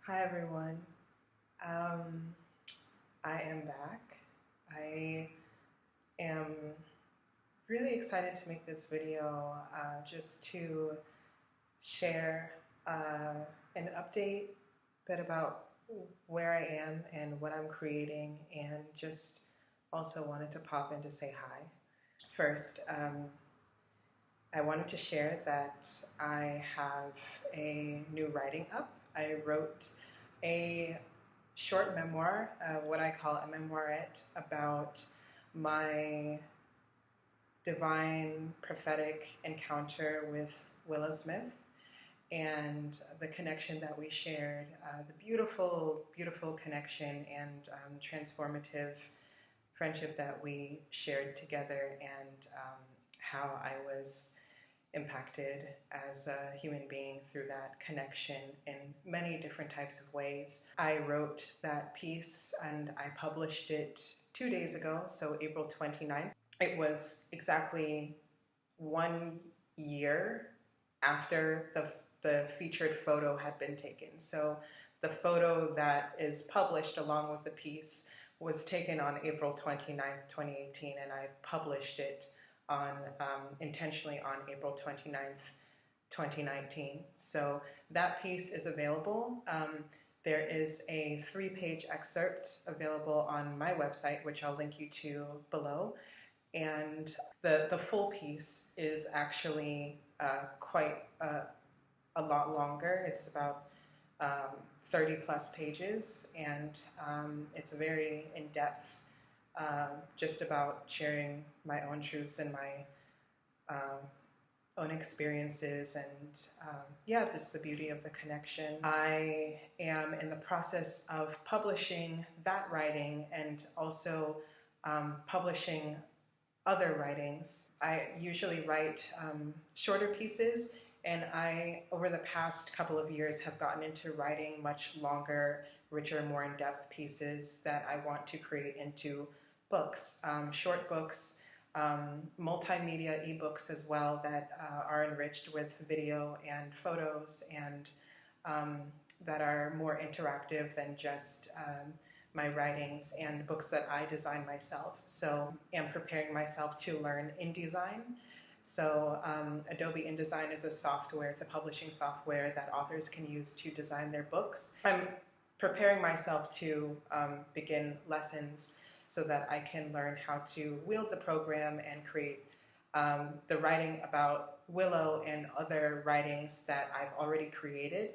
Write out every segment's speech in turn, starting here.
Hi everyone. Um, I am back. I am really excited to make this video just to share an update, bit about where I am and what I'm creating, and just also wanted to pop in to say hi. First, I wanted to share that I have a new writing up. I wrote a short memoir, what I call a memoirette, about my divine prophetic encounter with Willow Smith and the connection that we shared, the beautiful, beautiful connection and transformative friendship that we shared together, and how I was impacted as a human being through that connection in many different types of ways. I wrote that piece and I published it 2 days ago, so April 29th. It was exactly 1 year after the featured photo had been taken. So the photo that is published along with the piece was taken on April 29th, 2018, and I published it on intentionally on April 29th, 2019. So that piece is available. There is a 3-page excerpt available on my website, which I'll link you to below. And the full piece is actually quite a lot longer. It's about 30 plus pages, and it's very in-depth, just about sharing my own truths and my own experiences, and yeah, just the beauty of the connection. I am in the process of publishing that writing and also publishing other writings. I usually write shorter pieces, and I, over the past couple of years, have gotten into writing much longer, richer, more in-depth pieces that I want to create into books, short books, multimedia ebooks as well, that are enriched with video and photos, and that are more interactive than just my writings, and books that I design myself. So I'm preparing myself to learn InDesign. So Adobe InDesign is a software, it's a publishing software that authors can use to design their books. I'm preparing myself to begin lessons so that I can learn how to wield the program and create the writing about Willow and other writings that I've already created,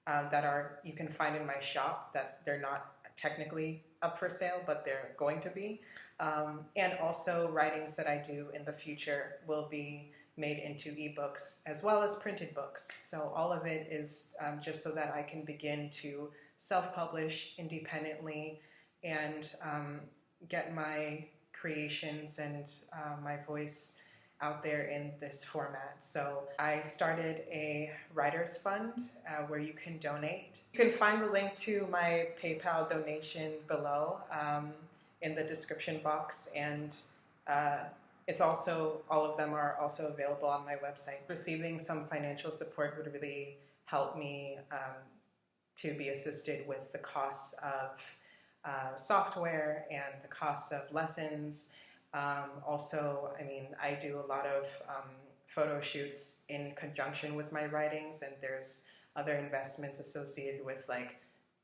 that are, you can find in my shop, that they're not technically up for sale, but they're going to be. And also writings that I do in the future will be made into ebooks as well as printed books. So all of it is just so that I can begin to self-publish independently and get my creations and my voice out there in this format. So I started a writers fund where you can donate. You can find the link to my PayPal donation below in the description box, and it's also, all of them are also available on my website. Receiving some financial support would really help me to be assisted with the costs of software and the costs of lessons. Also, I mean, I do a lot of photo shoots in conjunction with my writings, and there's other investments associated with like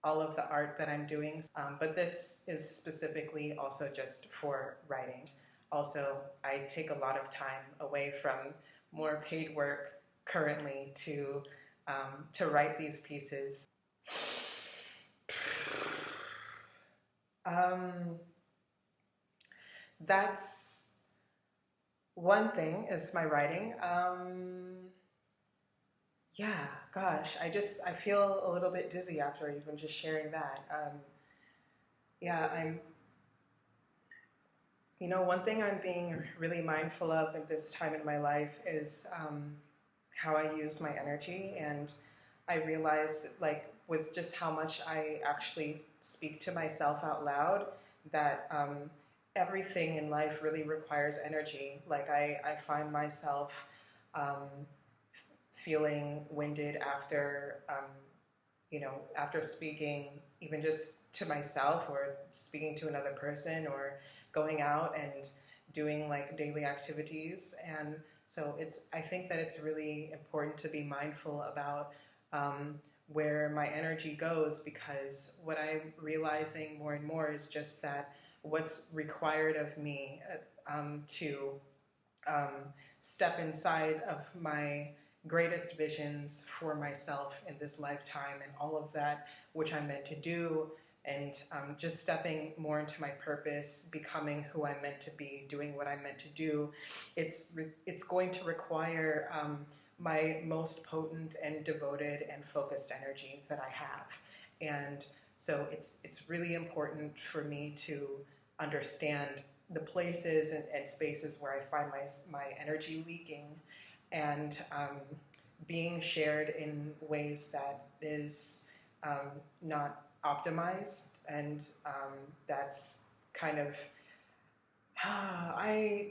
all of the art that I'm doing. But this is specifically also just for writing. Also, I take a lot of time away from more paid work currently to write these pieces. That's one thing, is my writing. Yeah, gosh, I feel a little bit dizzy after even just sharing that. Yeah, one thing I'm being really mindful of at this time in my life is how I use my energy, and I realize, like, with just how much I actually speak to myself out loud, that everything in life really requires energy. Like, I find myself feeling winded after, after speaking, even just to myself or speaking to another person or going out and doing like daily activities. And so I think that it's really important to be mindful about where my energy goes, because what I'm realizing more and more is just that what's required of me to um, step inside of my greatest visions for myself in this lifetime and all of that which I'm meant to do, and just stepping more into my purpose, becoming who I'm meant to be, doing what I'm meant to do. It's going to require my most potent and devoted and focused energy that I have. And so it's really important for me to understand the places and spaces where I find my energy leaking, and being shared in ways that is not optimized, and that's kind of I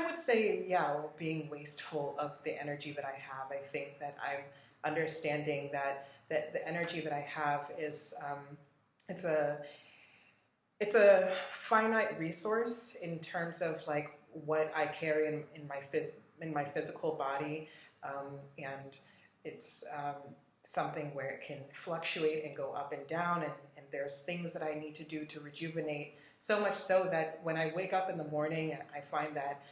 would say, yeah, being wasteful of the energy that I have. I think that I'm understanding that the energy that I have is it's a it's a finite resource in terms of like what I carry in my physical body, and it's something where it can fluctuate and go up and down, and there's things that I need to do to rejuvenate. So much so that when I wake up in the morning, I find that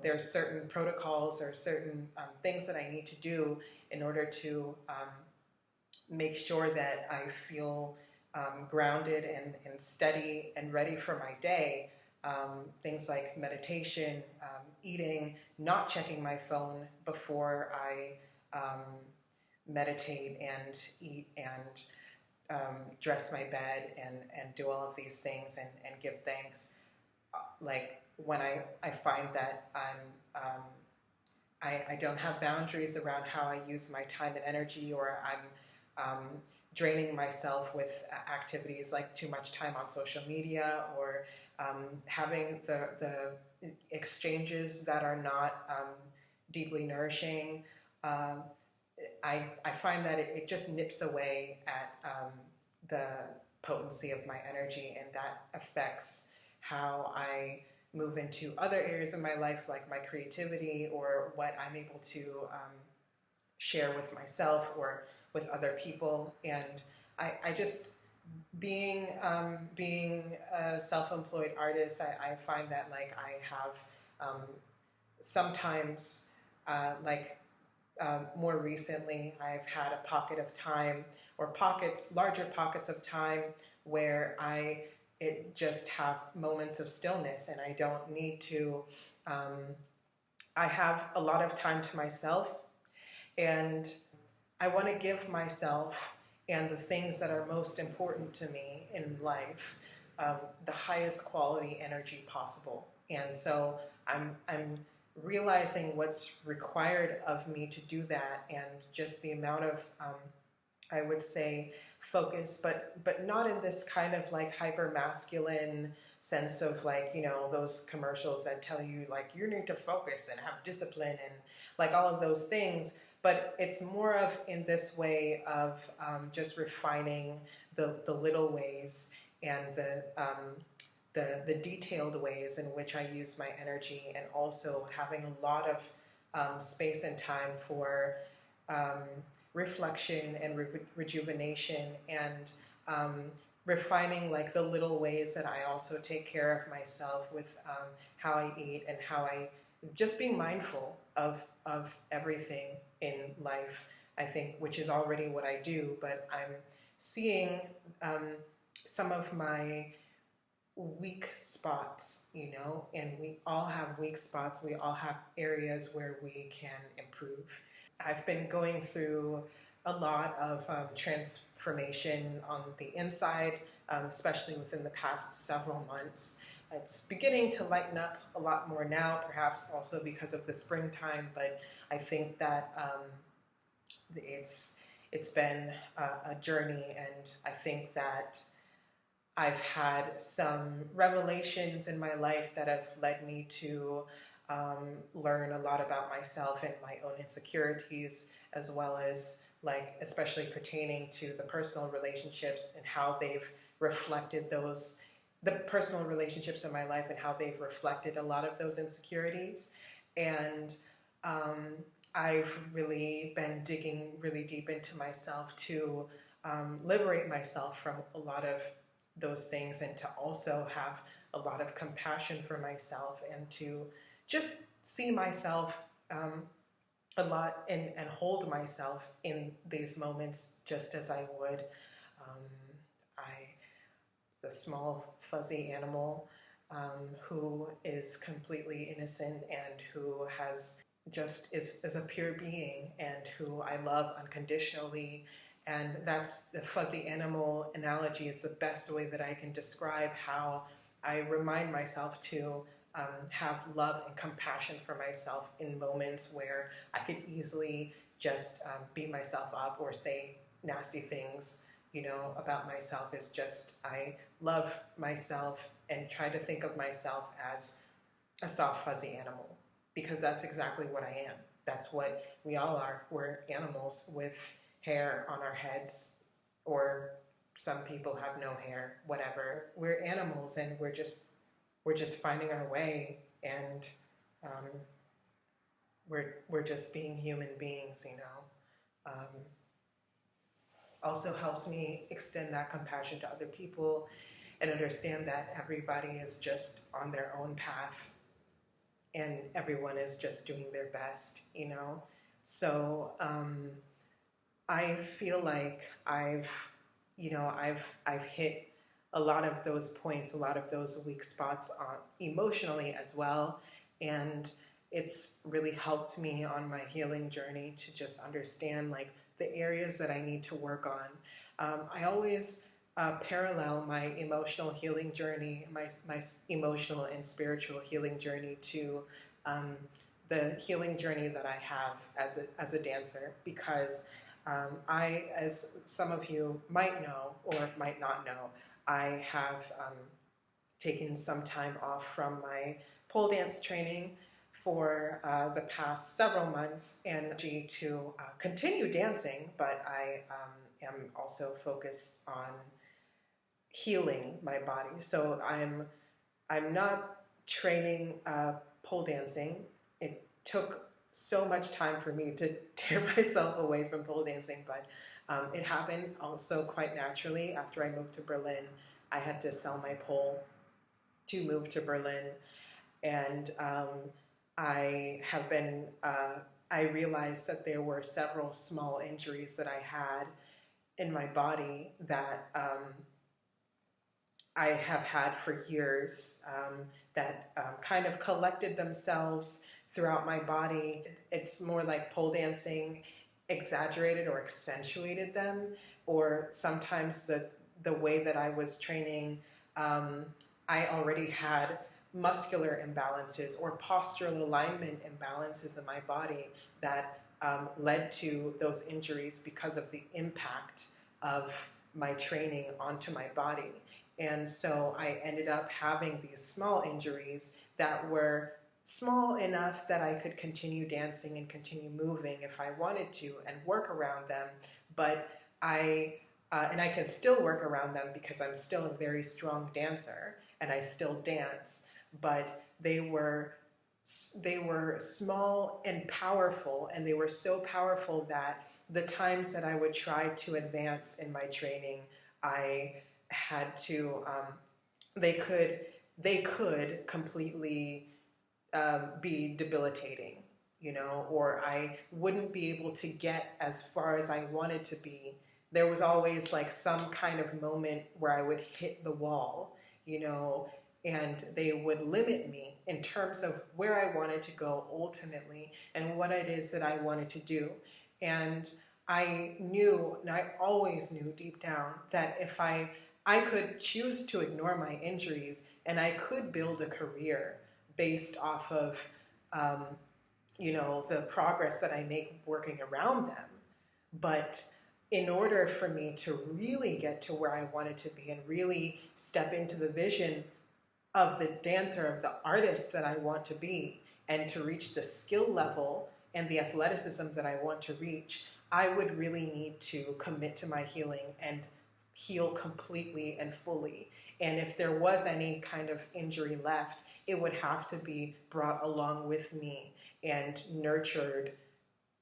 there's certain protocols or certain things that I need to do in order to make sure that I feel grounded and steady and ready for my day. Things like meditation, eating, not checking my phone before I meditate and eat and dress my bed and do all of these things and give thanks. Like when I find that I don't have boundaries around how I use my time and energy, or I'm draining myself with activities like too much time on social media, or having the exchanges that are not deeply nourishing. I find that it just nips away at the potency of my energy, and that affects how I move into other areas of my life, like my creativity or what I'm able to share with myself or with other people. And I just being a self-employed artist, I find that like I have sometimes more recently, I've had a pocket of time, or larger pockets of time, where it just have moments of stillness, and I don't need to. I have a lot of time to myself, and I want to give myself and the things that are most important to me in life the highest quality energy possible. And so I'm realizing what's required of me to do that, and just the amount of I would say focus, but not in this kind of like hyper masculine sense of like those commercials that tell you like you need to focus and have discipline and like all of those things. But it's more of in this way of just refining the little ways and the detailed ways in which I use my energy, and also having a lot of space and time for reflection and rejuvenation, and refining like the little ways that I also take care of myself with how I eat and how I just being mindful of everything in life, I think, which is already what I do, but I'm seeing some of my weak spots, and we all have weak spots. We all have areas where we can improve. I've been going through a lot of transformation on the inside, especially within the past several months. It's beginning to lighten up a lot more now, perhaps also because of the springtime, but I think that it's been a journey, and I think that I've had some revelations in my life that have led me to learn a lot about myself and my own insecurities, as well as like especially pertaining to the personal relationships and how they've reflected those the personal relationships in my life and how they've reflected a lot of those insecurities. And um, I've really been digging really deep into myself to liberate myself from a lot of those things, and to also have a lot of compassion for myself, and to just see myself a lot, and hold myself in these moments just as I would. Um, I, the small fuzzy animal who is completely innocent and who has just is a pure being and who I love unconditionally. And that's the fuzzy animal analogy is the best way that I can describe how I remind myself to have love and compassion for myself in moments where I could easily just beat myself up or say nasty things, about myself. Is just I love myself and try to think of myself as a soft, fuzzy animal, because that's exactly what I am. That's what we all are. We're animals with hair on our heads, or some people have no hair, whatever. We're animals, and we're just finding our way, and um, we're just being human beings. Also helps me extend that compassion to other people and understand that everybody is just on their own path and everyone is just doing their best. So I feel like I've hit a lot of those points, a lot of those weak spots emotionally as well, and it's really helped me on my healing journey to just understand like the areas that I need to work on. I always parallel my emotional healing journey, my emotional and spiritual healing journey to um, the healing journey that I have as a dancer, because as some of you might know or might not know, I have taken some time off from my pole dance training for the past several months, and to continue dancing, but I am also focused on healing my body. So I'm not training pole dancing. It took so much time for me to tear myself away from pole dancing, but it happened also quite naturally. After I moved to Berlin, I had to sell my pole to move to Berlin, and I realized that there were several small injuries that I had in my body that I have had for years, that kind of collected themselves throughout my body. It's more like pole dancing exaggerated or accentuated them, or sometimes the way that I was training, I already had muscular imbalances or postural alignment imbalances in my body that led to those injuries because of the impact of my training onto my body. And so I ended up having these small injuries that were small enough that I could continue dancing and continue moving if I wanted to and work around them. But and I can still work around them because I'm still a very strong dancer and I still dance. But they were small and powerful, and they were so powerful that the times that I would try to advance in my training, I had to they could completely be debilitating, or I wouldn't be able to get as far as I wanted to be. There was always like some kind of moment where I would hit the wall, and they would limit me in terms of where I wanted to go ultimately and what it is that I wanted to do. And I knew, and I always knew deep down, that if I could choose to ignore my injuries and I could build a career based off of, the progress that I make working around them. But in order for me to really get to where I wanted to be and really step into the vision of the dancer, of the artist that I want to be, and to reach the skill level and the athleticism that I want to reach, I would really need to commit to my healing and heal completely and fully. And if there was any kind of injury left, it would have to be brought along with me and nurtured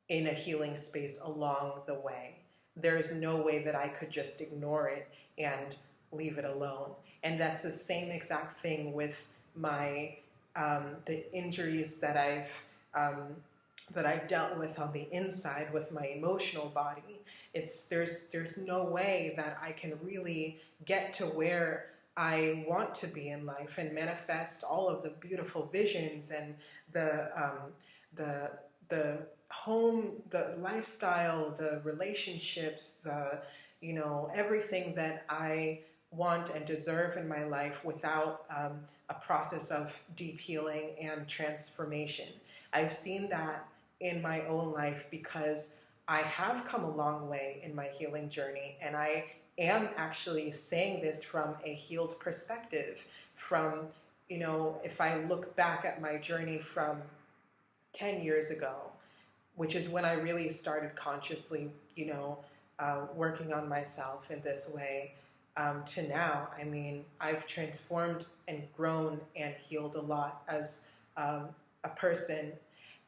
in a healing space along the way. There is no way that I could just ignore it and leave it alone. And that's the same exact thing with my the injuries that I've dealt with on the inside with my emotional body. There's no way that I can really get to where I want to be in life and manifest all of the beautiful visions and the the home, the lifestyle, the relationships, everything that I want and deserve in my life without a process of deep healing and transformation. I've seen that in my own life because I have come a long way in my healing journey, and I am actually saying this from a healed perspective. From, if I look back at my journey from 10 years ago, which is when I really started consciously, working on myself in this way, to now, I mean, I've transformed and grown and healed a lot as a person,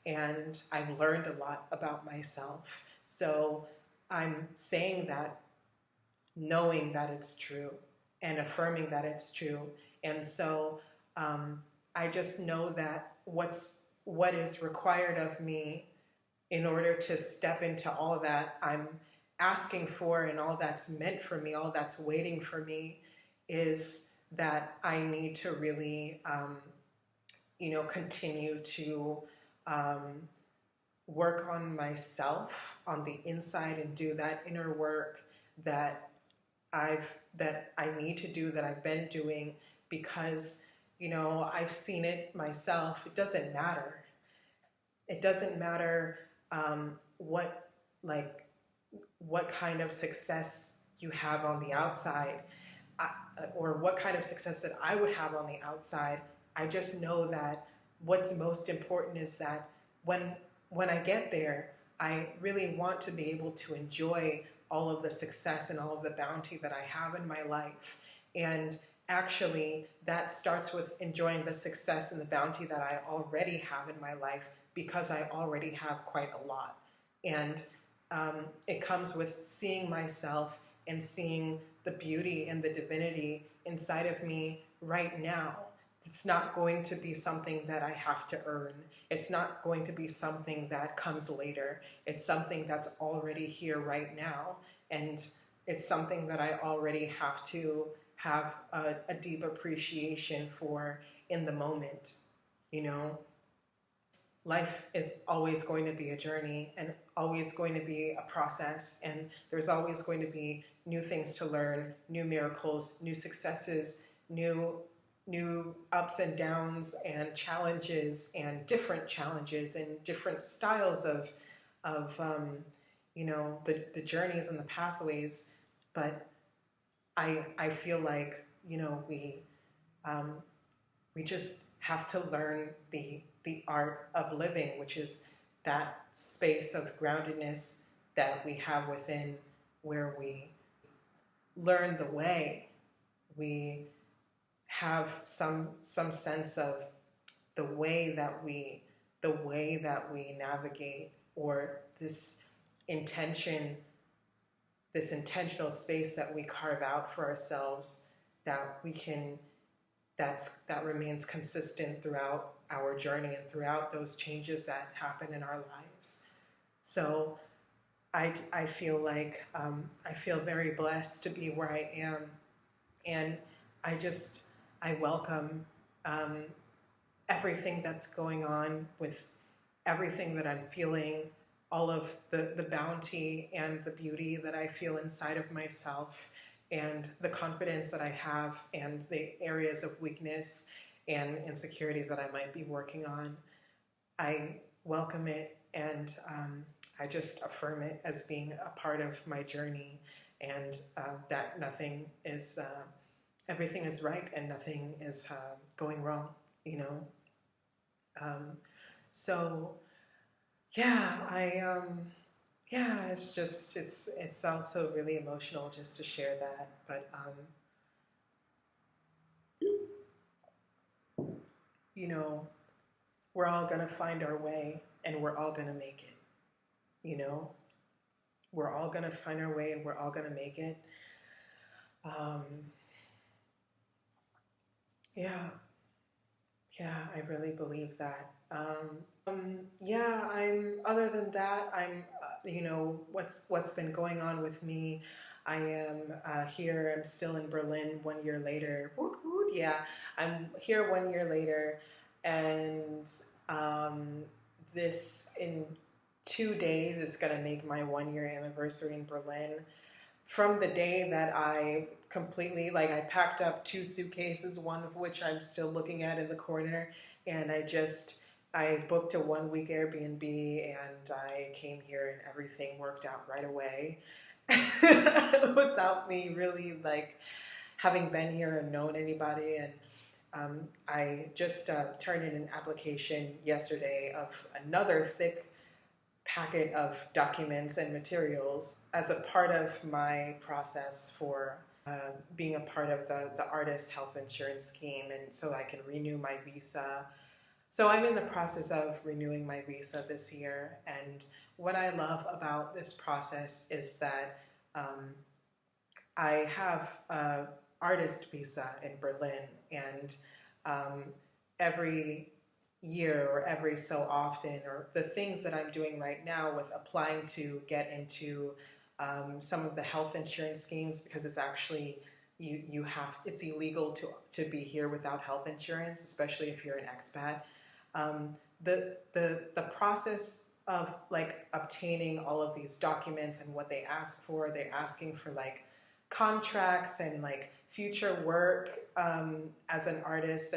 and I've learned a lot about myself. So I'm saying that knowing that it's true and affirming that it's true. And so I just know that what is required of me in order to step into all that I'm asking for and all that's meant for me, all that's waiting for me, is that I need to really, continue to work on myself on the inside and do that inner work that I need to do, that I've been doing, because I've seen it myself. It doesn't matter. It doesn't matter what kind of success you have on the outside, or what kind of success that I would have on the outside. I just know that what's most important is that when I get there, I really want to be able to enjoy all of the success and all of the bounty that I have in my life. And actually, that starts with enjoying the success and the bounty that I already have in my life, because I already have quite a lot. And it comes with seeing myself and seeing the beauty and the divinity inside of me right now. It's not going to be something that I have to earn. It's not going to be something that comes later. It's something that's already here right now. And it's something that I already have to have a deep appreciation for in the moment. Life is always going to be a journey and always going to be a process, and there's always going to be new things to learn, new miracles, new successes, new ups and downs and challenges and different styles of the journeys and the pathways. But I feel like we just have to learn the art of living, which is that space of groundedness that we have within, where we learn the way. We have some sense of the way that we navigate, or this intentional space that we carve out for ourselves, that remains consistent throughout our journey and throughout those changes that happen in our lives. So I feel like I feel very blessed to be where I am, and I welcome everything that's going on, with everything that I'm feeling, all of the bounty and the beauty that I feel inside of myself, and the confidence that I have, and the areas of weakness and insecurity that I might be working on. I welcome it, and I just affirm it as being a part of my journey, and that everything is right and nothing is going wrong, So yeah, yeah, it's also really emotional just to share that. But you know, we're all gonna find our way, and we're all gonna make it. You know, we're all gonna find our way, and we're all gonna make it. Um, yeah, yeah, I really believe that. Yeah, I'm. Other than that, I'm. What's been going on with me. I am here. I'm still in Berlin 1 year later. Woot woot. Yeah, I'm here 1 year later, and um, this in 2 days it's gonna make my 1 year anniversary in Berlin. From the day that I completely, like, I packed up 2 suitcases, one of which I'm still looking at in the corner, and I booked a 1 week Airbnb and I came here and everything worked out right away without me really like having been here and known anybody. And I just turned in an application yesterday of another thick packet of documents and materials as a part of my process for being a part of the artist health insurance scheme, and so I can renew my visa. So I'm in the process of renewing my visa this year, and what I love about this process is that um, I have a artist visa in Berlin, and um, every year or every so often, or the things that I'm doing right now with applying to get into some of the health insurance schemes, because it's actually you have it's illegal to be here without health insurance, especially if you're an expat. Um, the process of like obtaining all of these documents and what they ask for, they're asking for like contracts and like future work as an artist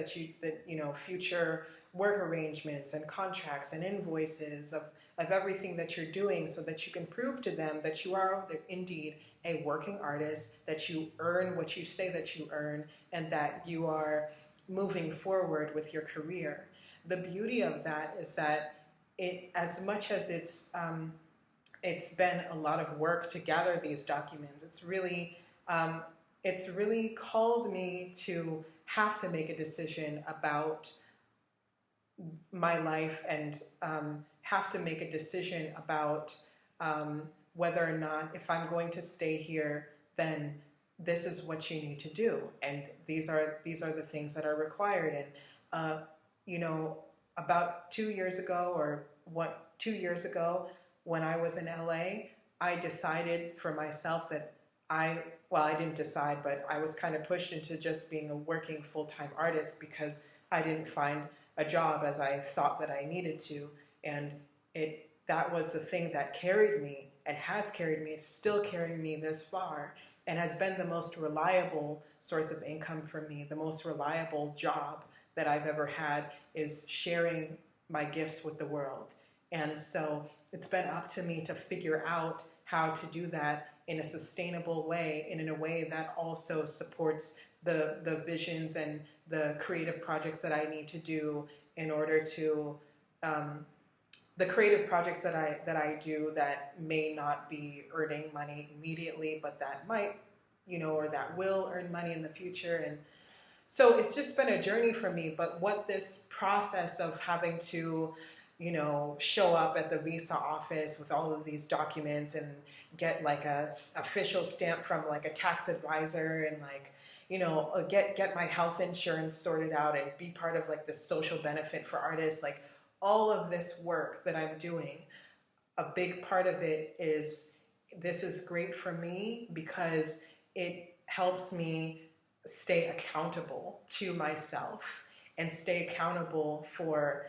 future work arrangements and contracts and invoices of everything that you're doing, so that you can prove to them that you are indeed a working artist, that you earn what you say that you earn, and that you are moving forward with your career. The beauty of that is that as much as it's been a lot of work to gather these documents, um, it's really called me to have to make a decision about my life, and have to make a decision about whether or not, if I'm going to stay here, then this is what you need to do, and these are the things that are required. And uh, you know, about 2 years ago, or 2 years ago, when I was in LA, I decided for myself that I didn't decide, but I was kind of pushed into just being a working full-time artist because I didn't find a job as I thought that I needed to. And that was the thing that carried me, and has carried me, it's still carrying me this far, and has been the most reliable source of income for me. The most reliable job that I've ever had is sharing my gifts with the world. And so it's been up to me to figure out how to do that in a sustainable way, and in a way that also supports the visions and the creative projects that I need to do in order to the creative projects that I do that may not be earning money immediately, but that might, or that will earn money in the future. And so it's just been a journey for me. But what this process of having to, show up at the visa office with all of these documents and get like a official stamp from like a tax advisor, and like, get my health insurance sorted out and be part of like the social benefit for artists, like all of this work that I'm doing, a big part of it is, this is great for me because it helps me stay accountable to myself and stay accountable for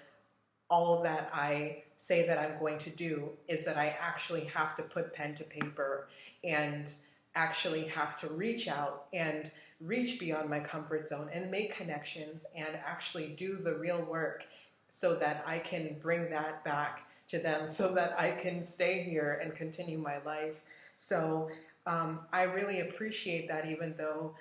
all that I say that I'm going to do, is that I actually have to put pen to paper and actually have to reach out and reach beyond my comfort zone and make connections and actually do the real work, so that I can bring that back to them, so that I can stay here and continue my life. So I really appreciate that, even though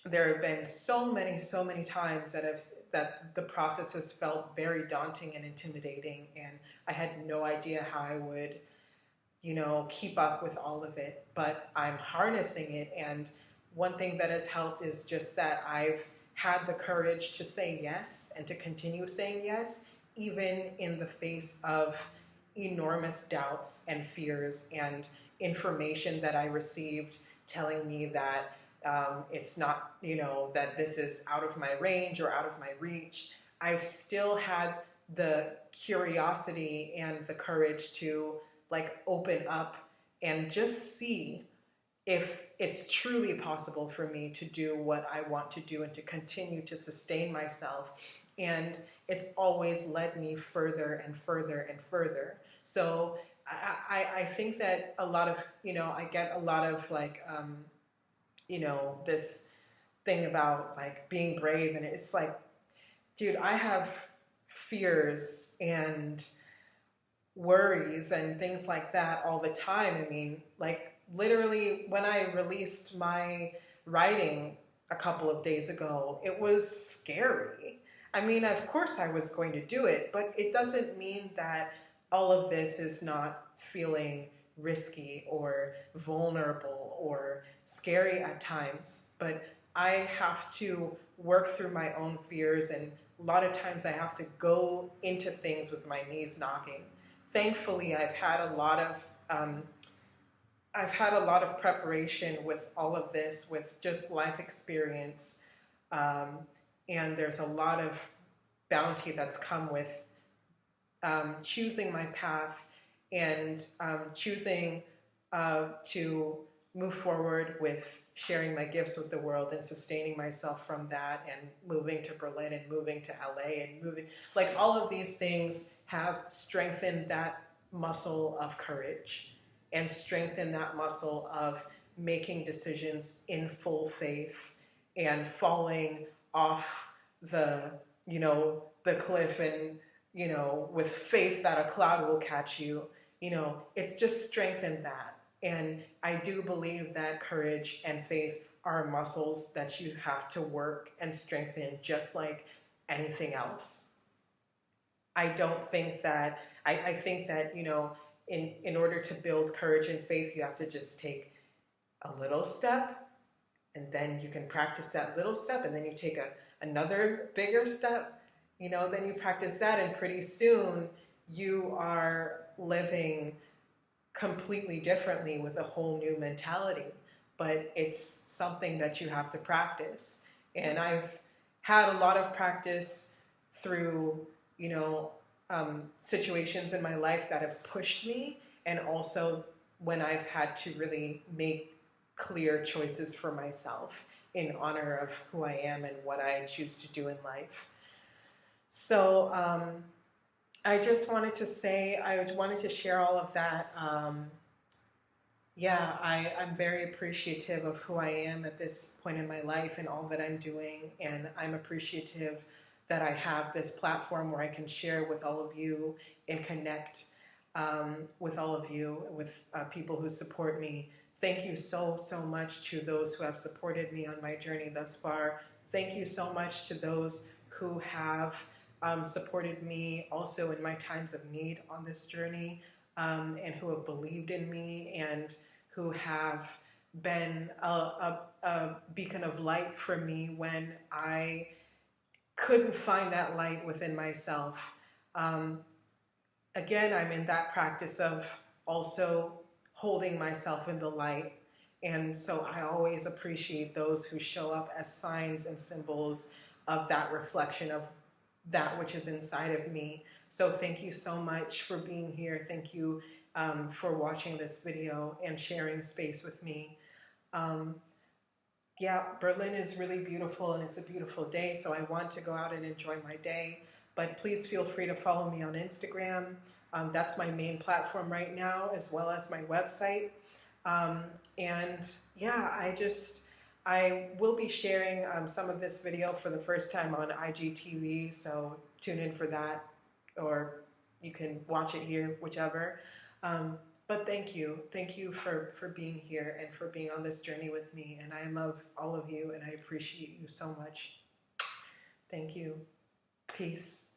there have been so many times that have that the process has felt very daunting and intimidating, and I had no idea how I would, keep up with all of it. But I'm harnessing it, and one thing that has helped is just that I've had the courage to say yes and to continue saying yes, even in the face of enormous doubts and fears and information that I received telling me that it's not, that this is out of my range or out of my reach. I've still had the curiosity and the courage to open up and just see if it's truly possible for me to do what I want to do and to continue to sustain myself. And it's always led me further and further and further. So I think that a lot of, I get a lot of this thing about being brave. And it's like, dude, I have fears and worries and things like that all the time. I mean, literally when I released my writing a couple of days ago, it was scary. I mean, of course I was going to do it, but it doesn't mean that all of this is not feeling risky or vulnerable or scary at times. But I have to work through my own fears, and a lot of times I have to go into things with my knees knocking. Thankfully, I've had a lot of preparation with all of this, with just life experience, and there's a lot of bounty that's come with choosing my path and choosing to move forward with sharing my gifts with the world and sustaining myself from that, and moving to Berlin and moving to LA and moving, all of these things have strengthened that muscle of courage and strengthened that muscle of making decisions in full faith and falling off the cliff and, with faith that a cloud will catch you. It's just strengthened that. And I do believe that courage and faith are muscles that you have to work and strengthen just like anything else. I don't think that, I think that, in order to build courage and faith, you have to just take a little step, and then you can practice that little step, and then you take another bigger step, then you practice that, and pretty soon you are living completely differently with a whole new mentality. But it's something that you have to practice. And I've had a lot of practice through, situations in my life that have pushed me, and also when I've had to really make clear choices for myself in honor of who I am and what I choose to do in life. So I just wanted to say, I wanted to share all of that. I'm very appreciative of who I am at this point in my life and all that I'm doing, and I'm appreciative that I have this platform where I can share with all of you and connect with all of you, with people who support me. Thank you so much to those who have supported me on my journey thus far. Thank you so much to those who have supported me also in my times of need on this journey, and who have believed in me and who have been a beacon of light for me when I couldn't find that light within myself. Again, I'm in that practice of also holding myself in the light. And so I always appreciate those who show up as signs and symbols of that reflection of that which is inside of me. So thank you so much for being here. Thank you for watching this video and sharing space with me. Berlin is really beautiful, and it's a beautiful day, so I want to go out and enjoy my day. But please feel free to follow me on Instagram. That's my main platform right now, as well as my website. I will be sharing some of this video for the first time on IGTV, so tune in for that, or you can watch it here, whichever. But thank you for being here and for being on this journey with me, and I love all of you, and I appreciate you so much. Thank you. Peace.